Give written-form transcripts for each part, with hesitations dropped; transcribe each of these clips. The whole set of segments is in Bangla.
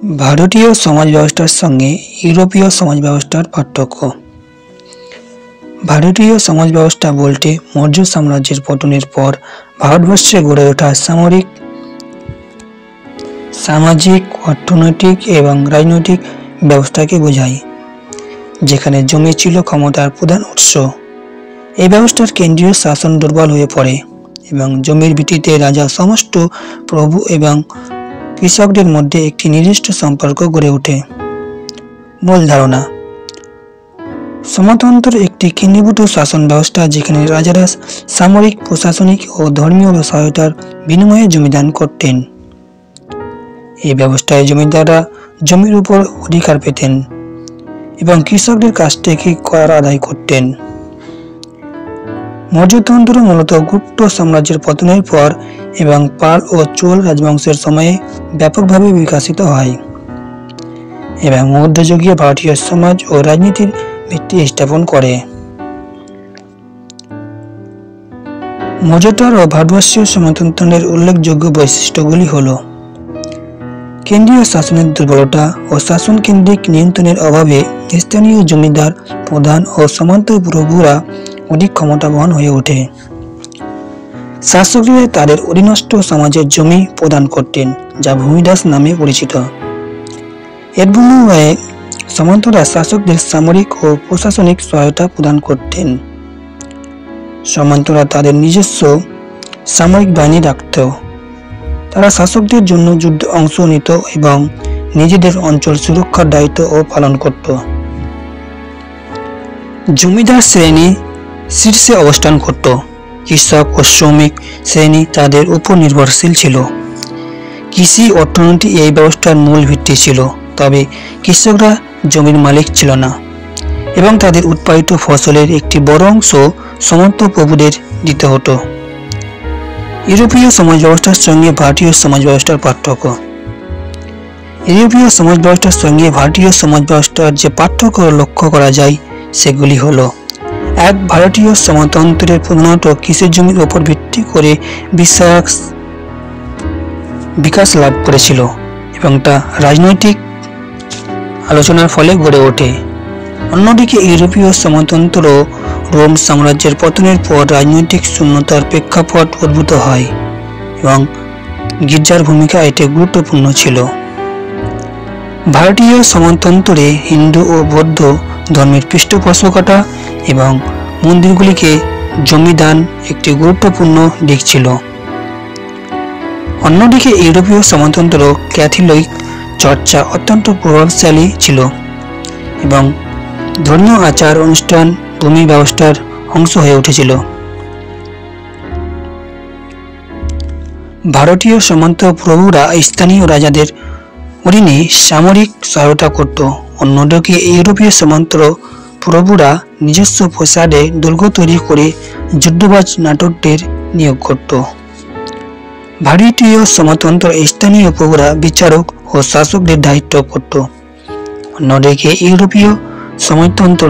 ভারতীয় সমাজ ব্যবস্থার সঙ্গে ইউরোপীয় সমাজ ব্যবস্থার পার্থক্য। ভারতীয় সমাজ ব্যবস্থা বলতে মৌর্য সাম্রাজ্যের পতনের পর ভারতবর্ষে গড়ে ওঠা সামাজিক, অর্থনৈতিক এবং রাজনৈতিক ব্যবস্থাকে বোঝায়, যেখানে জমি ছিল ক্ষমতার প্রধান উৎস। এই ব্যবস্থার কেন্দ্রীয় শাসন দুর্বল হয়ে পড়ে এবং জমির ভিত্তিতে রাজা, সমস্ত প্রভু এবং কৃষকদের মধ্যে একটি নির্দিষ্ট সম্পর্ক গড়ে ওঠে। মূল ধারণা: সমাজতন্ত্র একটি কেন্দ্রীভূত শাসন ব্যবস্থা যেখানে রাজারা সামরিক, প্রশাসনিক ও ধর্মীয় সহায়তার বিনিময়ে জমিদান করতেন। এই ব্যবস্থায় জমিদাররা জমির উপর অধিকার পেতেন এবং কৃষকদের কাছ থেকে কর আদায় করতেন। মৌর্যতন্ত্র মূলত গুপ্ত সাম্রাজ্যের পতনের পর এবং পাল ও চোল রাজবংশের সময়ে ব্যাপকভাবে বিকশিত হয় এবং মধ্যযুগীয় ভারতীয় সমাজ ও রাজনীতির ভিত্তি স্থাপন করে। মৌর্যতর ও ভারতবর্ষীয় সমাজতন্ত্রের উল্লেখযোগ্য বৈশিষ্ট্যগুলি হল: কেন্দ্রীয় শাসনের দুর্বলতা ও শাসন কেন্দ্রিক নিয়ন্ত্রণের অভাবে স্থানীয় জমিদার, প্রধান ও সামন্ত প্রভুরা অধিক ক্ষমতাবান হয়ে ওঠে। শাসকরা তাদের অধীনস্থ সমাজের জমি প্রদান করতেন, যা ভূমিদাস নামে পরিচিত। এর বিনিময়ে সামন্তরা শাসকদের সামরিক ও প্রশাসনিক সহায়তা প্রদান করতেন। সামন্তরা তাদের নিজস্ব সামরিক বাহিনী রাখত। তারা শাসকদের জন্য যুদ্ধে অংশ নিত এবং নিজেদের অঞ্চল সুরক্ষার দায়িত্ব পালন করত। জমিদার শ্রেণী শীর্ষে অবস্থান করত। কৃষক ও শ্রমিক শ্রেণী তাদের উপর নির্ভরশীল ছিল। কৃষি অর্থনীতি এই ব্যবস্থার মূল ভিত্তি ছিল, তবে কৃষকরা জমির মালিক ছিল না এবং তাদের উৎপাদিত ফসলের একটি বড় অংশ সামন্ত প্রভুদের দিতে হতো। ইউরোপীয় সমাজ ব্যবস্থার সঙ্গে ভারতীয় সমাজ ব্যবস্থার পার্থক্য। ইউরোপীয় সমাজ ব্যবস্থার সঙ্গে ভারতীয় সমাজ ব্যবস্থার যে পার্থক্য লক্ষ্য করা যায় সেগুলি হল: এক, ভারতীয় সমাজতন্ত্রের প্রধানত কৃষি জমির উপর ভিত্তি করে বিকাশ লাভ করেছিল এবং তা রাজনৈতিক আলোচনার ফলে গড়ে ওঠে। অন্যদিকে ইউরোপীয় সমাজতন্ত্র রোম সাম্রাজ্যের পতনের পর রাজনৈতিক শূন্যতার প্রেক্ষাপট উদ্ভূত হয় এবং গির্জার ভূমিকা এতে গুরুত্বপূর্ণ ছিল। ভারতীয় সমাজতন্ত্রে হিন্দু ও বৌদ্ধ ধর্মের পৃষ্ঠপোষকতা এবং মন্দিরগুলিকে জমিদান একটি গুরুত্বপূর্ণ দিক ছিল। অন্যদিকে ইউরোপীয় সমাজতন্ত্র ক্যাথলিক চর্চা অত্যন্ত প্রভাবশালী ছিল এবং ধর্মীয় আচার অনুষ্ঠান ভূমি ব্যবস্থার অংশ হয়ে উঠেছিল। ভারতীয় সামন্ত প্রভুরা স্থানীয় রাজাদের অধীনে সামরিক সহায়তা করত। অন্যদিকে ইউরোপীয় সামন্ত প্রভুরা নিজস্ব প্রাসাদে দুর্গ তৈরি করে যুদ্ধবাজ নাটকদের নিয়োগ করত। ভারতীয় সমাজতন্ত্র স্থানীয় প্রভুরা বিচারক ও শাসকদের দায়িত্ব করত। অন্যদিকে ইউরোপীয় সমাজতন্ত্র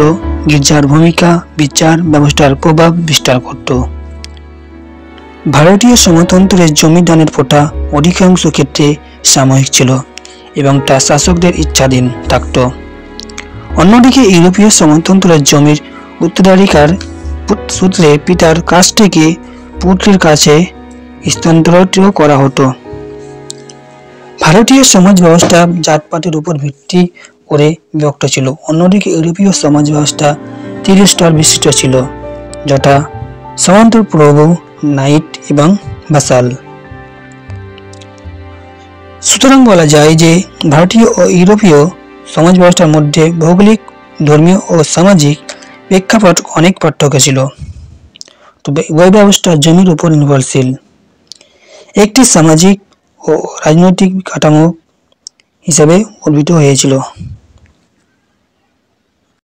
গির্জার ভূমিকা বিচার ব্যবস্থার প্রভাব বিস্তার করত। ভারতীয় সমাজতন্ত্রের জমিদানের প্রথা অধিকাংশ ক্ষেত্রে সাময়িক ছিল এবং তা শাসকদের ইচ্ছাধীন থাকত। অন্যদিকে ইউরোপীয় সমাজতন্ত্রের জমির উত্তরাধিকার সূত্রে পিতার কাছ থেকে পুত্রের কাছে স্থানান্তরিত করা হতো। ভারতীয় সমাজ ব্যবস্থা জাতপাতের উপর ভিত্তি করে বিভক্ত ছিল। অন্যদিকে ইউরোপীয় সমাজ ব্যবস্থা 3 স্তর বিশিষ্ট ছিল, যথা সামন্ত প্রভু, নাইট এবং ভাসাল। সুতরাং বলা যায় যে ভারতীয় ও ইউরোপীয় সমাজ ব্যবস্থার মধ্যে ভৌগোলিক, ধর্মীয় ও সামাজিক প্রেক্ষাপট অনেক পার্থক্য ছিল, তবে উভয় ব্যবস্থা জমির উপর নির্ভরশীল। একটি সামাজিক ও রাজনৈতিক কাঠামো হিসাবে উদ্ভূত হয়েছিল।